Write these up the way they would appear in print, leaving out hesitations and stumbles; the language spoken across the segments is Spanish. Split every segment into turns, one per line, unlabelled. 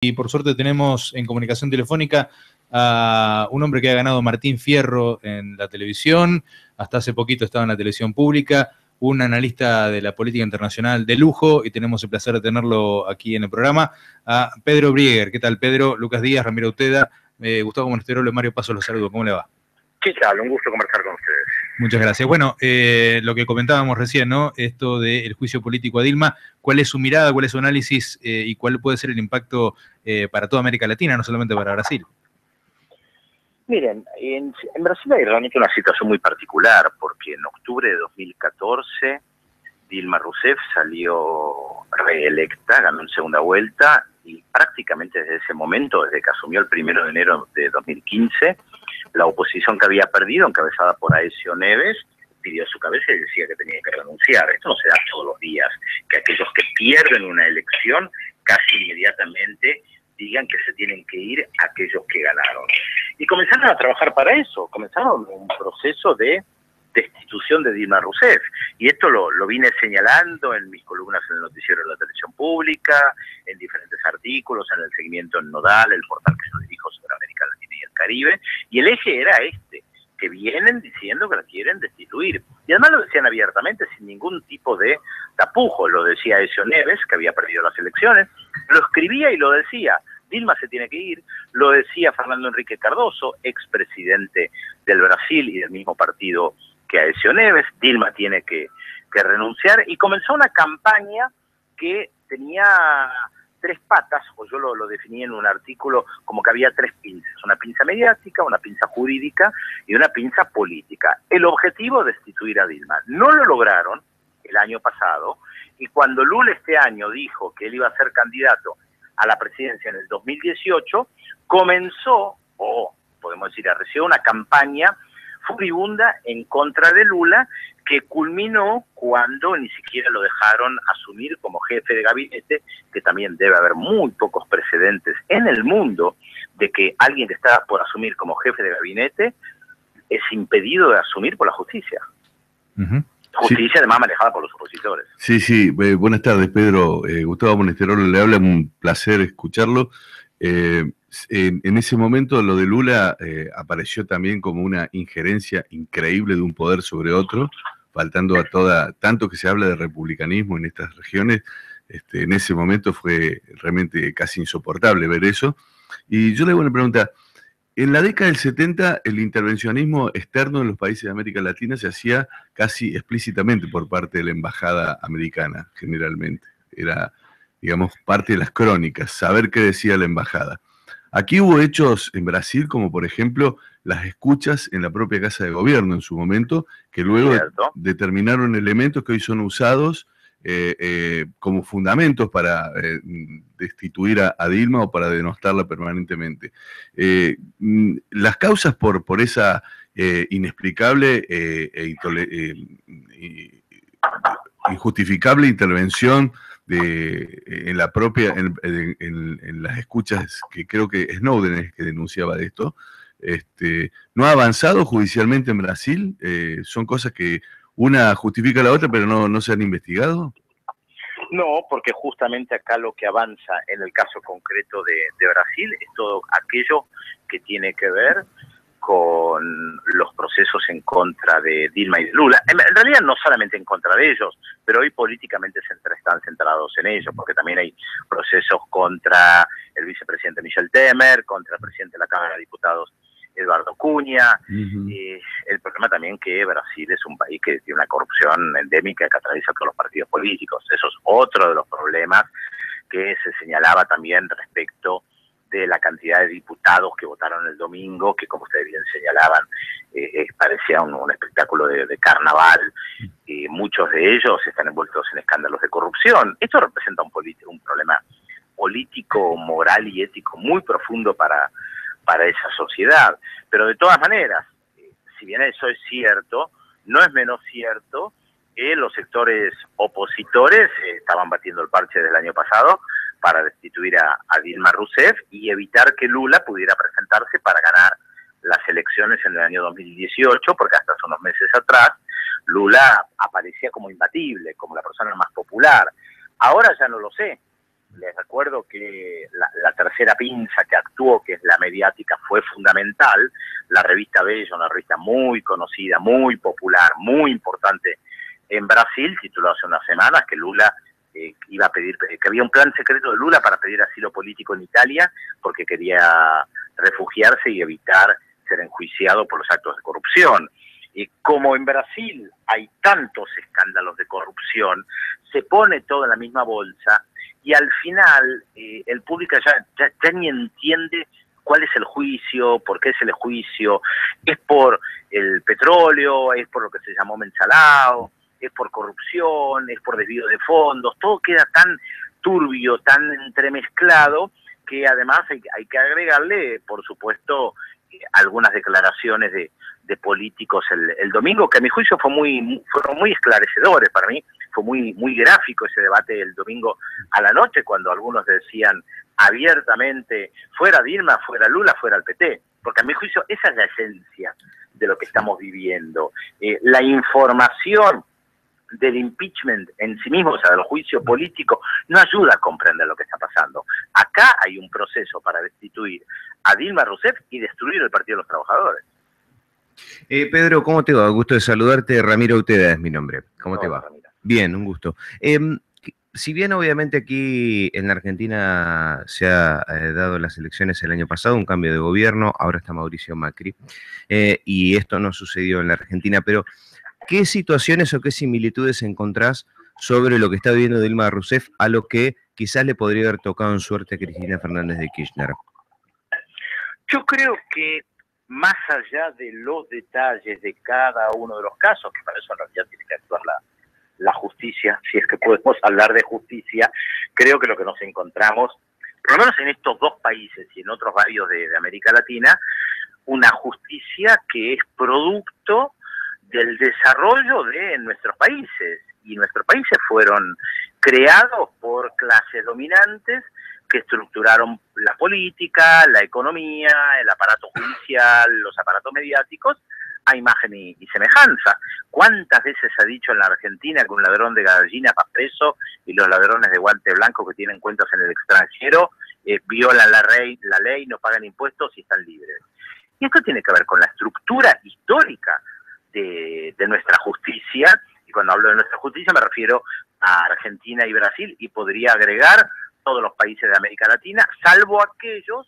Y por suerte tenemos en comunicación telefónica a un hombre que ha ganado Martín Fierro en la televisión, hasta hace poquito estaba en la televisión pública, un analista de la política internacional de lujo, y tenemos el placer de tenerlo aquí en el programa, a Pedro Brieger. ¿Qué tal, Pedro? Lucas Díaz, Ramiro Uteda, Gustavo Monasterolo y Mario Paso los saludo. ¿Cómo le va?
¿Qué tal? Un gusto conversar con ustedes.
Muchas gracias. Bueno, lo que comentábamos recién, ¿no? Esto del juicio político a Dilma, ¿cuál es su mirada, cuál es su análisis y cuál puede ser el impacto para toda América Latina, no solamente para Brasil?
Miren, en Brasil hay realmente una situación muy particular, porque en octubre de 2014 Dilma Rousseff salió reelecta, ganó en segunda vuelta, y prácticamente desde ese momento, desde que asumió el 1 de enero de 2015, la oposición que había perdido, encabezada por Aécio Neves, pidió su cabeza y decía que tenía que renunciar. Esto no se da todos los días, que aquellos que pierden una elección casi inmediatamente digan que se tienen que ir aquellos que ganaron. Y comenzaron a trabajar para eso, comenzaron un proceso de destitución de Dilma Rousseff. Y esto lo vine señalando en mis columnas en el noticiero de la televisión pública, en diferentes artículos, en el seguimiento en Nodal, el portal que yo dirijo sobre América Latina y el Caribe. Y el eje era este, que vienen diciendo que la quieren destituir. Y además lo decían abiertamente, sin ningún tipo de tapujo. Lo decía Aécio Neves, que había perdido las elecciones, lo escribía y lo decía. Dilma se tiene que ir, lo decía Fernando Henrique Cardoso, expresidente del Brasil y del mismo partido que Aécio Neves. Dilma tiene que renunciar, y comenzó una campaña que tenía tres patas, o yo lo definí en un artículo como que había tres pinzas: una pinza mediática, una pinza jurídica y una pinza política. El objetivo de destituir a Dilma. No lo lograron el año pasado, y cuando Lula este año dijo que él iba a ser candidato a la presidencia en el 2018, comenzó, o podemos decir arreció, una campaña furibunda en contra de Lula, que culminó cuando ni siquiera lo dejaron asumir como jefe de gabinete, que también debe haber muy pocos precedentes en el mundo de que alguien que está por asumir como jefe de gabinete es impedido de asumir por la justicia. Justicia, sí, además manejada por los opositores.
Sí, buenas tardes, Pedro. Gustavo Monasterolo le habla, un placer escucharlo. En ese momento lo de Lula apareció también como una injerencia increíble de un poder sobre otro, faltando a tanto que se habla de republicanismo en estas regiones. En ese momento fue realmente casi insoportable ver eso. Y yo le hago una pregunta. En la década del 70, el intervencionismo externo en los países de América Latina se hacía casi explícitamente por parte de la embajada americana, generalmente. Era, digamos, parte de las crónicas, saber qué decía la embajada. Aquí hubo hechos en Brasil, como por ejemplo las escuchas en la propia Casa de Gobierno en su momento, que luego determinaron elementos que hoy son usados como fundamentos para destituir a Dilma o para denostarla permanentemente. Las causas por esa inexplicable injustificable intervención en la propia, en las escuchas, que creo que Snowden es que denunciaba de esto, no ha avanzado judicialmente en Brasil. Son cosas que una justifica a la otra, pero no se han investigado.
No, porque justamente acá lo que avanza en el caso concreto de Brasil es todo aquello que tiene que ver con los procesos en contra de Dilma y de Lula. En realidad no solamente en contra de ellos, pero hoy políticamente están centrados en ellos, porque también hay procesos contra el vicepresidente Michel Temer, contra el presidente de la Cámara de Diputados Eduardo Cunha. El problema también que Brasil es un país que tiene una corrupción endémica que atraviesa todos los partidos políticos. Eso es otro de los problemas que se señalaba también respecto de la cantidad de diputados que votaron el domingo, que como ustedes bien señalaban, parecía un espectáculo de carnaval. Muchos de ellos están envueltos en escándalos de corrupción. Esto representa un problema político, moral y ético muy profundo para esa sociedad. Pero de todas maneras, si bien eso es cierto, no es menos cierto que los sectores opositores estaban batiendo el parche del año pasado para destituir a Dilma Rousseff y evitar que Lula pudiera presentarse para ganar las elecciones en el año 2018, porque hasta hace unos meses atrás Lula aparecía como imbatible, como la persona más popular. Ahora ya no lo sé. Les recuerdo que la tercera pinza que actuó, que es la mediática, fue fundamental. La revista Bella, una revista muy conocida, muy popular, muy importante en Brasil, tituló hace unas semanas que Lula iba a pedir, que había un plan secreto de Lula para pedir asilo político en Italia porque quería refugiarse y evitar ser enjuiciado por los actos de corrupción. Como en Brasil hay tantos escándalos de corrupción, se pone todo en la misma bolsa y al final el público ya ni entiende cuál es el juicio, por qué es el juicio, es por el petróleo, es por lo que se llamó mensalao, es por corrupción, es por desvío de fondos, todo queda tan turbio, tan entremezclado, que además hay que agregarle, por supuesto, algunas declaraciones de políticos el domingo, que a mi juicio fueron muy esclarecedores para mí. Fue muy gráfico ese debate el domingo a la noche, cuando algunos decían abiertamente, fuera Dilma, fuera Lula, fuera el PT, porque a mi juicio esa es la esencia de lo que estamos viviendo. La información del impeachment en sí mismo, o sea, del juicio político, no ayuda a comprender lo que está pasando. Acá hay un proceso para destituir a Dilma Rousseff y destruir el Partido de los Trabajadores.
Pedro, ¿cómo te va? Gusto de saludarte. Ramiro Uteda es mi nombre. ¿Cómo te va?
Ramiro.
Bien, un gusto. Si bien obviamente aquí en la Argentina se ha dado las elecciones el año pasado, un cambio de gobierno, ahora está Mauricio Macri, y esto no sucedió en la Argentina, pero ¿qué situaciones o qué similitudes encontrás sobre lo que está viviendo Dilma Rousseff a lo que quizás le podría haber tocado en suerte a Cristina Fernández de Kirchner?
Yo creo que más allá de los detalles de cada uno de los casos, que para eso en realidad tiene que actuar la justicia, si es que podemos hablar de justicia, creo que lo que nos encontramos, por lo menos en estos dos países y en otros varios de América Latina, una justicia que es producto del desarrollo de nuestros países. Y nuestros países fueron creados por clases dominantes que estructuraron la política, la economía, el aparato judicial, los aparatos mediáticos, a imagen y semejanza. ¿Cuántas veces se ha dicho en la Argentina que un ladrón de gallinas va preso y los ladrones de guante blanco que tienen cuentas en el extranjero violan la ley, no pagan impuestos y están libres? Y esto tiene que ver con la estructura histórica de nuestra justicia, y cuando hablo de nuestra justicia me refiero a Argentina y Brasil, y podría agregar todos los países de América Latina, salvo aquellos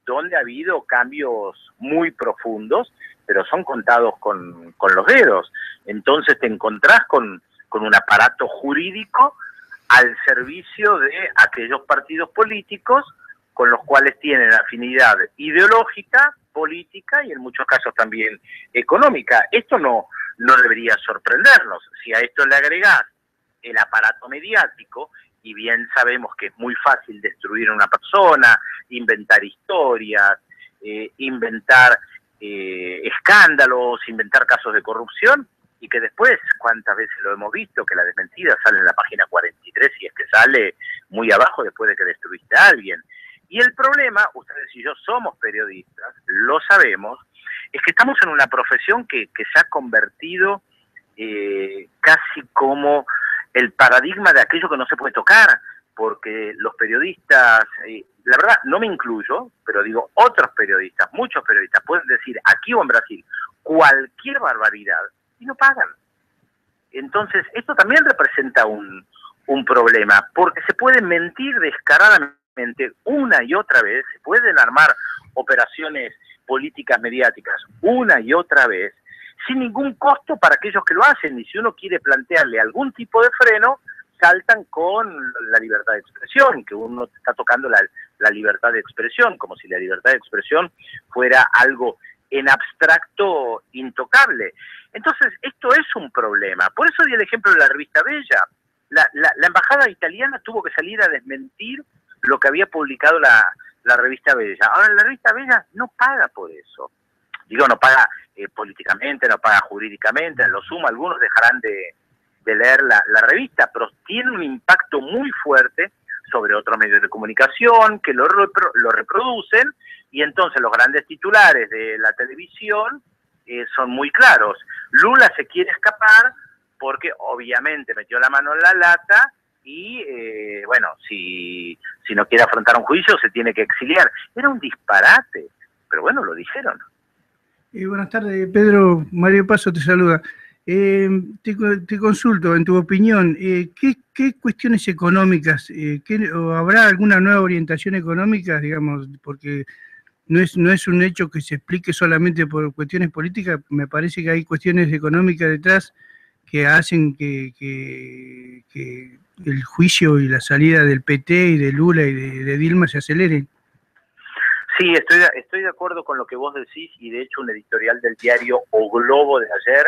donde ha habido cambios muy profundos, pero son contados con los dedos. Entonces te encontrás con un aparato jurídico al servicio de aquellos partidos políticos con los cuales tienen afinidad ideológica, política y en muchos casos también económica. Esto no debería sorprendernos. Si a esto le agregás el aparato mediático, y bien sabemos que es muy fácil destruir a una persona, inventar historias, inventar escándalos, inventar casos de corrupción, y que después, cuántas veces lo hemos visto, que la desmentida sale en la página 43 y es que sale muy abajo después de que destruiste a alguien. Y el problema, ustedes y yo somos periodistas, lo sabemos, es que estamos en una profesión que se ha convertido casi como el paradigma de aquello que no se puede tocar, porque los periodistas, la verdad no me incluyo, pero digo otros periodistas, muchos periodistas pueden decir aquí o en Brasil cualquier barbaridad y no pagan. Entonces esto también representa un problema, porque se puede mentir descaradamente una y otra vez, se pueden armar operaciones políticas mediáticas una y otra vez, sin ningún costo para aquellos que lo hacen, y si uno quiere plantearle algún tipo de freno, saltan con la libertad de expresión, que uno está tocando la libertad de expresión, como si la libertad de expresión fuera algo en abstracto intocable. Entonces, esto es un problema. Por eso di el ejemplo de la revista Bella. La embajada italiana tuvo que salir a desmentir lo que había publicado la revista Bella. Ahora, la revista Bella no paga por eso. Digo, no paga políticamente, no paga jurídicamente, en lo sumo algunos dejarán de leer la revista, pero tiene un impacto muy fuerte sobre otros medios de comunicación que lo reproducen, y entonces los grandes titulares de la televisión son muy claros. Lula se quiere escapar porque obviamente metió la mano en la lata y bueno, si no quiere afrontar un juicio se tiene que exiliar. Era un disparate, pero bueno, lo dijeron.
Buenas tardes, Pedro. Mario Paso te saluda. Te consulto, en tu opinión, ¿qué cuestiones económicas, o habrá alguna nueva orientación económica, digamos, porque no es un hecho que se explique solamente por cuestiones políticas? Me parece que hay cuestiones económicas detrás que hacen que el juicio y la salida del PT y de Lula y de Dilma se aceleren.
Sí, estoy de acuerdo con lo que vos decís, y de hecho un editorial del diario O Globo de ayer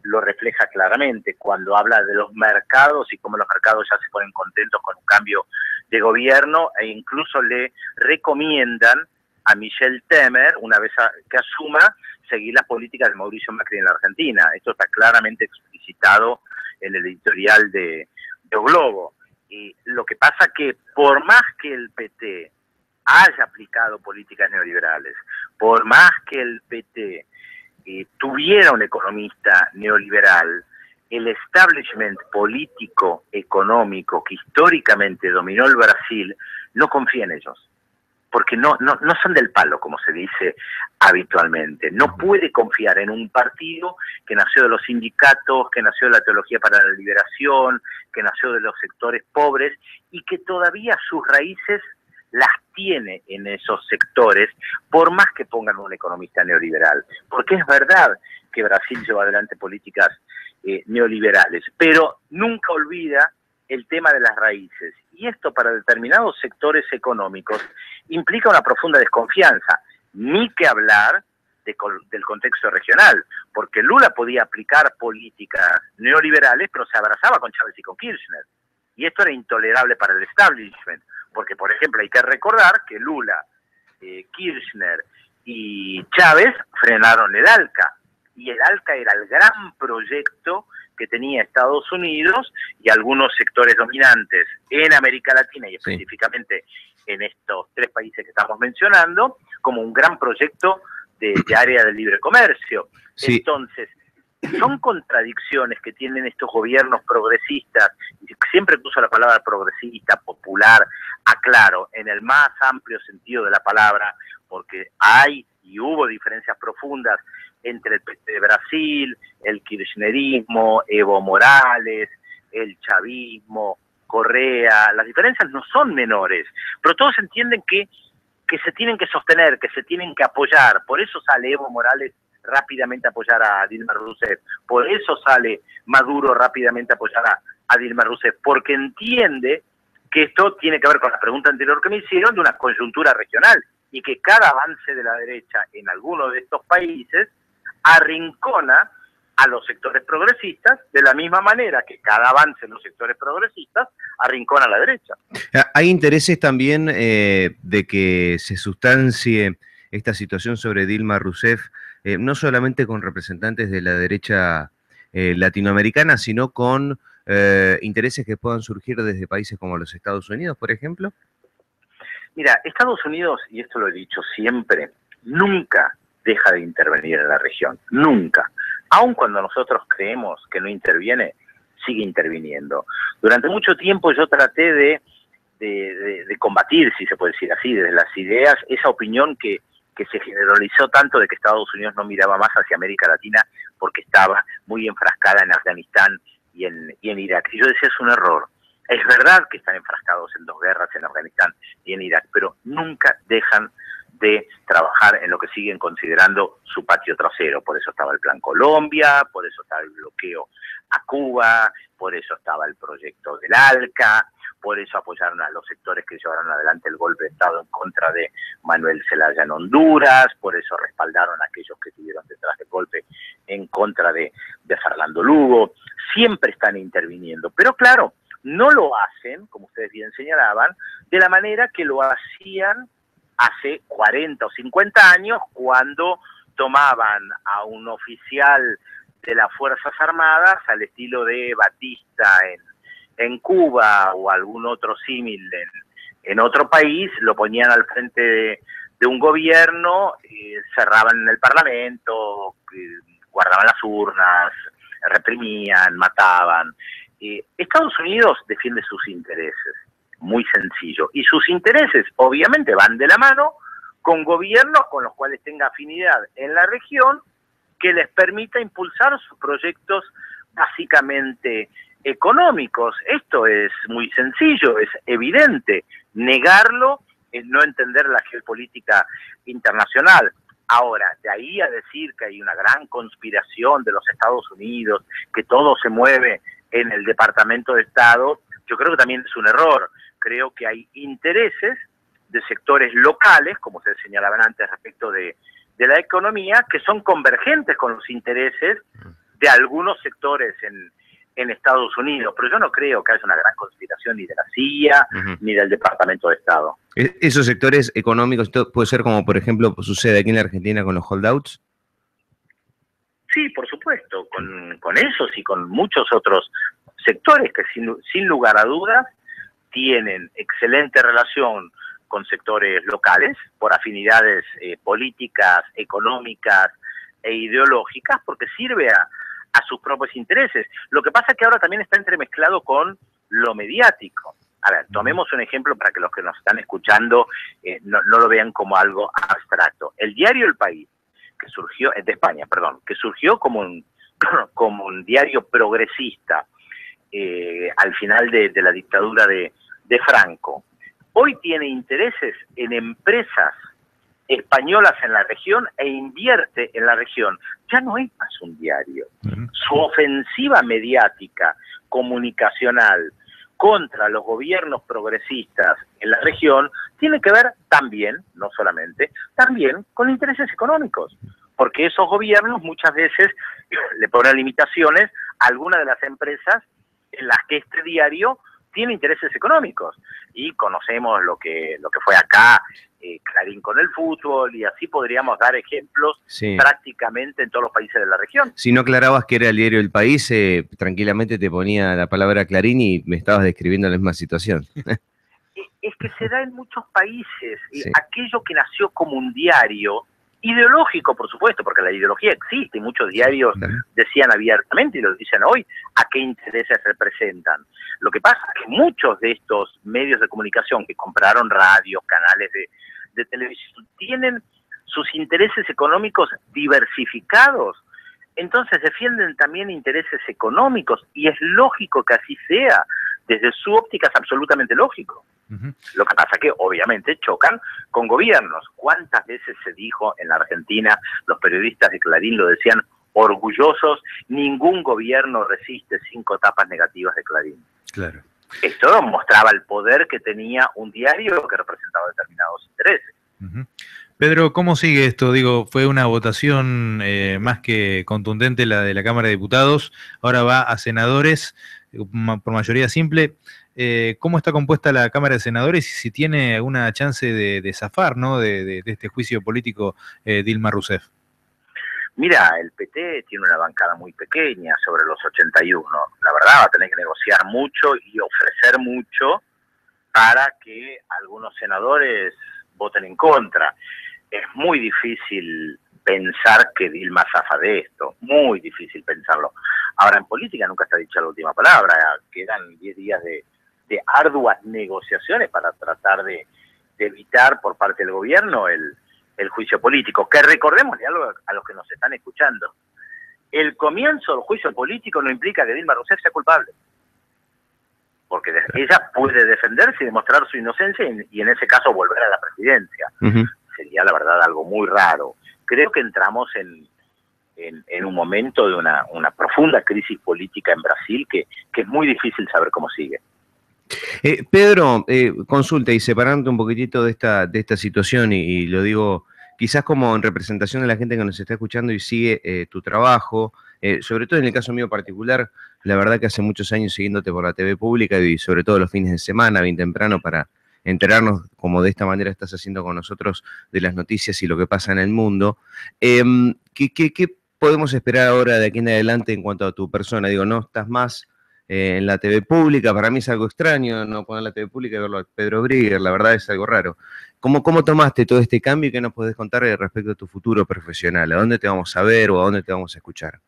lo refleja claramente cuando habla de los mercados y cómo los mercados ya se ponen contentos con un cambio de gobierno, e incluso le recomiendan a Michel Temer, una vez que asuma, seguir las políticas de Mauricio Macri en la Argentina. Esto está claramente explicitado en el editorial de O Globo. Y lo que pasa que por más que el PT haya aplicado políticas neoliberales, por más que el PT tuviera un economista neoliberal, el establishment político económico que históricamente dominó el Brasil no confía en ellos, porque no son del palo, como se dice habitualmente. No puede confiar en un partido que nació de los sindicatos, que nació de la teología para la liberación, que nació de los sectores pobres y que todavía sus raíces las tiene en esos sectores, por más que pongan un economista neoliberal. Porque es verdad que Brasil lleva adelante políticas neoliberales, pero nunca olvida el tema de las raíces. Y esto para determinados sectores económicos implica una profunda desconfianza, ni que hablar del contexto regional, porque Lula podía aplicar políticas neoliberales, pero se abrazaba con Chávez y con Kirchner. Y esto era intolerable para el establishment, porque, por ejemplo, hay que recordar que Lula, Kirchner y Chávez frenaron el ALCA, y el ALCA era el gran proyecto que tenía Estados Unidos y algunos sectores dominantes en América Latina y específicamente en estos 3 países que estamos mencionando, como un gran proyecto de área de libre comercio. Sí. Entonces, son contradicciones que tienen estos gobiernos progresistas, y siempre uso la palabra progresista, popular, aclaro, en el más amplio sentido de la palabra, porque hay y hubo diferencias profundas entre el PT de Brasil, el kirchnerismo, Evo Morales, el chavismo, Correa. Las diferencias no son menores, pero todos entienden que se tienen que sostener, que se tienen que apoyar. Por eso sale Evo Morales rápidamente a apoyar a Dilma Rousseff. Por eso sale Maduro rápidamente a apoyar a Dilma Rousseff, porque entiende que esto tiene que ver con la pregunta anterior que me hicieron de una coyuntura regional, y que cada avance de la derecha en alguno de estos países arrincona a los sectores progresistas, de la misma manera que cada avance en los sectores progresistas arrincona a la derecha.
Hay intereses también de que se sustancie esta situación sobre Dilma Rousseff, no solamente con representantes de la derecha latinoamericana, sino con intereses que puedan surgir desde países como los Estados Unidos, por ejemplo.
Mira, Estados Unidos, y esto lo he dicho siempre, nunca deja de intervenir en la región, nunca. Aun cuando nosotros creemos que no interviene, sigue interviniendo. Durante mucho tiempo yo traté de combatir, si se puede decir así, desde las ideas, esa opinión que se generalizó tanto de que Estados Unidos no miraba más hacia América Latina porque estaba muy enfrascada en Afganistán y en Irak. Y yo decía, es un error. Es verdad que están enfrascados en 2 guerras, en Afganistán y en Irak, pero nunca dejan de trabajar en lo que siguen considerando su patio trasero. Por eso estaba el Plan Colombia, por eso estaba el bloqueo a Cuba, por eso estaba el proyecto del ALCA, por eso apoyaron a los sectores que llevaron adelante el golpe de Estado en contra de Manuel Zelaya en Honduras, por eso respaldaron a aquellos que estuvieron detrás del golpe en contra de Fernando Lugo. Siempre están interviniendo, pero claro, no lo hacen, como ustedes bien señalaban, de la manera que lo hacían hace 40 o 50 años, cuando tomaban a un oficial de las Fuerzas Armadas al estilo de Batista en Cuba o algún otro símil en otro país, lo ponían al frente de un gobierno, cerraban el Parlamento, guardaban las urnas, reprimían, mataban. Estados Unidos defiende sus intereses, muy sencillo, y sus intereses obviamente van de la mano con gobiernos con los cuales tenga afinidad en la región, que les permita impulsar sus proyectos básicamente económicos. Esto es muy sencillo, es evidente. Negarlo es no entender la geopolítica internacional. Ahora, de ahí a decir que hay una gran conspiración de los Estados Unidos, que todo se mueve en el Departamento de Estado, yo creo que también es un error. Creo que hay intereses de sectores locales, como se señalaban antes respecto de la economía, que son convergentes con los intereses de algunos sectores en Estados Unidos, pero yo no creo que haya una gran conspiración ni de la CIA ni del Departamento de Estado.
¿Esos sectores económicos puede ser como, por ejemplo, sucede aquí en la Argentina con los holdouts?
Sí, por supuesto, con esos y con muchos otros sectores que sin lugar a dudas tienen excelente relación con sectores locales, por afinidades políticas, económicas e ideológicas, porque sirve a sus propios intereses. Lo que pasa es que ahora también está entremezclado con lo mediático. A ver, tomemos un ejemplo para que los que nos están escuchando no lo vean como algo abstracto. El diario El País, que surgió, de España, perdón, que surgió como un diario progresista al final de la dictadura de Franco, hoy tiene intereses en empresas españolas en la región e invierte en la región. Ya no es más un diario. Su ofensiva mediática, comunicacional, contra los gobiernos progresistas en la región, tiene que ver también, no solamente, también con intereses económicos. Porque esos gobiernos muchas veces le ponen limitaciones a algunas de las empresas en las que este diario tiene intereses económicos, y conocemos lo que fue acá Clarín con el fútbol, y así podríamos dar ejemplos prácticamente en todos los países de la región.
Si no aclarabas que era el diario El País, tranquilamente te ponía la palabra Clarín y me estabas describiendo la misma situación.
Es que se da en muchos países, aquello que nació como un diario, ideológico, por supuesto, porque la ideología existe, y muchos diarios decían abiertamente, y lo dicen hoy, a qué intereses representan. Lo que pasa es que muchos de estos medios de comunicación que compraron radios, canales de televisión, tienen sus intereses económicos diversificados, entonces defienden también intereses económicos, y es lógico que así sea, desde su óptica es absolutamente lógico. Lo que pasa es que obviamente chocan con gobiernos. ¿Cuántas veces se dijo en la Argentina, los periodistas de Clarín lo decían orgullosos, ningún gobierno resiste 5 tapas negativas de Clarín?
Claro.
Esto mostraba el poder que tenía un diario que representaba determinados intereses.
Pedro, ¿cómo sigue esto? Digo, fue una votación más que contundente la de la Cámara de Diputados, ahora va a senadores por mayoría simple. ¿Cómo está compuesta la Cámara de Senadores y si tiene alguna chance de zafar, ¿no?, de este juicio político Dilma Rousseff?
Mira, el PT tiene una bancada muy pequeña, sobre los 81. La verdad va a tener que negociar mucho y ofrecer mucho para que algunos senadores voten en contra. Es muy difícil pensar que Dilma zafa de esto, muy difícil pensarlo. Ahora, en política nunca está dicha la última palabra, quedan 10 días de arduas negociaciones para tratar de evitar por parte del gobierno el juicio político, que recordémosle algo a los que nos están escuchando. El comienzo del juicio político no implica que Dilma Rousseff sea culpable, porque ella puede defenderse y demostrar su inocencia y en ese caso volver a la presidencia. Sería la verdad algo muy raro. Creo que entramos en un momento de una profunda crisis política en Brasil que es muy difícil saber cómo sigue.
Pedro, consulta, y separando un poquitito de esta situación, y lo digo quizás como en representación de la gente que nos está escuchando y sigue tu trabajo, sobre todo en el caso mío particular, la verdad que hace muchos años siguiéndote por la TV pública y sobre todo los fines de semana, bien temprano, para enterarnos, como de esta manera estás haciendo con nosotros, de las noticias y lo que pasa en el mundo. ¿Qué podemos esperar ahora de aquí en adelante en cuanto a tu persona? Digo, no estás más en la TV pública, para mí es algo extraño no poner la TV pública y verlo a Pedro Brigger, la verdad es algo raro. ¿Cómo tomaste todo este cambio y qué nos podés contar respecto a tu futuro profesional? ¿A dónde te vamos a ver o a dónde te vamos a escuchar?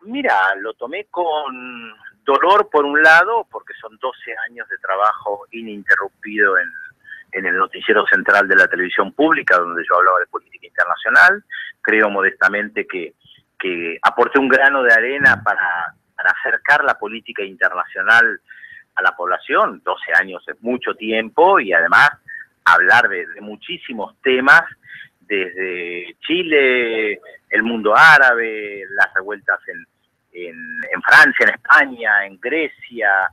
Mira, lo tomé con Dolor por un lado, porque son 12 años de trabajo ininterrumpido en el noticiero central de la televisión pública, donde yo hablaba de política internacional. Creo modestamente que aporté un grano de arena para acercar la política internacional a la población. 12 años es mucho tiempo, y además hablar de muchísimos temas, desde Chile, el mundo árabe, las revueltas en Francia, en España, en Grecia,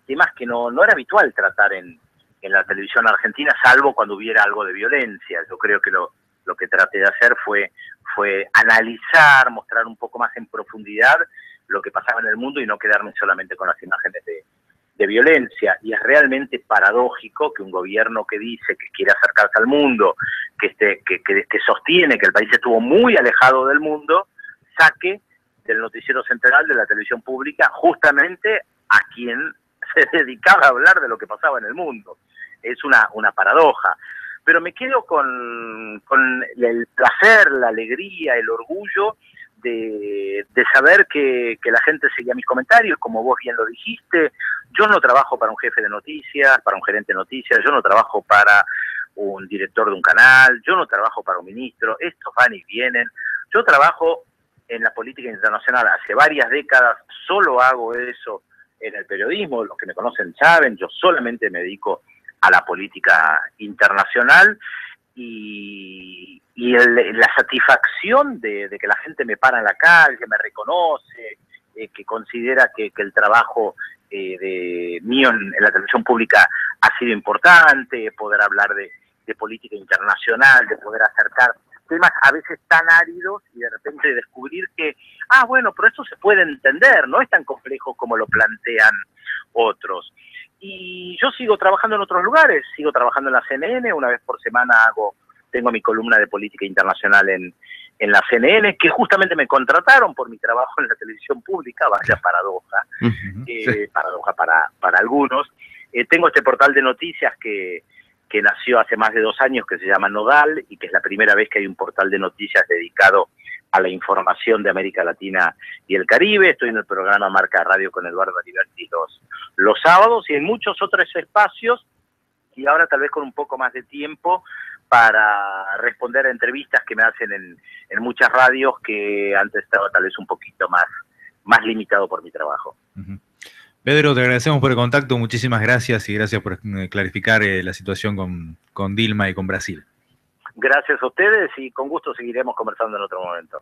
temas que no era habitual tratar en la televisión argentina, salvo cuando hubiera algo de violencia. Yo creo que lo que traté de hacer fue analizar, mostrar un poco más en profundidad lo que pasaba en el mundo y no quedarme solamente con las imágenes de violencia. Y es realmente paradójico que un gobierno que dice que quiere acercarse al mundo, que sostiene que el país estuvo muy alejado del mundo, saque del noticiero central de la televisión pública justamente a quien se dedicaba a hablar de lo que pasaba en el mundo. Es una paradoja. Pero me quedo con el placer, la alegría, el orgullo de saber que la gente seguía mis comentarios, como vos bien lo dijiste. Yo no trabajo para un jefe de noticias, para un gerente de noticias, yo no trabajo para un director de un canal, yo no trabajo para un ministro, estos van y vienen. Yo trabajo en la política internacional hace varias décadas, solo hago eso en el periodismo. Los que me conocen saben, yo solamente me dedico a la política internacional, y la satisfacción de que la gente me para en la calle, me reconoce, que considera que el trabajo mío en la televisión pública ha sido importante, poder hablar de política internacional, de poder acercar temas a veces tan áridos y de repente descubrir que, bueno, pero esto se puede entender, no es tan complejo como lo plantean otros. Y yo sigo trabajando en otros lugares, sigo trabajando en la CNN, una vez por semana tengo mi columna de política internacional en la CNN, que justamente me contrataron por mi trabajo en la televisión pública, vaya paradoja, paradoja para algunos. Tengo este portal de noticias que nació hace más de 2 años, que se llama Nodal, y que es la primera vez que hay un portal de noticias dedicado a la información de América Latina y el Caribe. Estoy en el programa Marca Radio con Eduardo Aliberti los sábados, y en muchos otros espacios, y ahora tal vez con un poco más de tiempo para responder a entrevistas que me hacen en muchas radios, que antes estaba tal vez un poquito más limitado por mi trabajo.
Pedro, te agradecemos por el contacto, muchísimas gracias, y gracias por clarificar la situación con Dilma y con Brasil.
Gracias a ustedes, y con gusto seguiremos conversando en otro momento.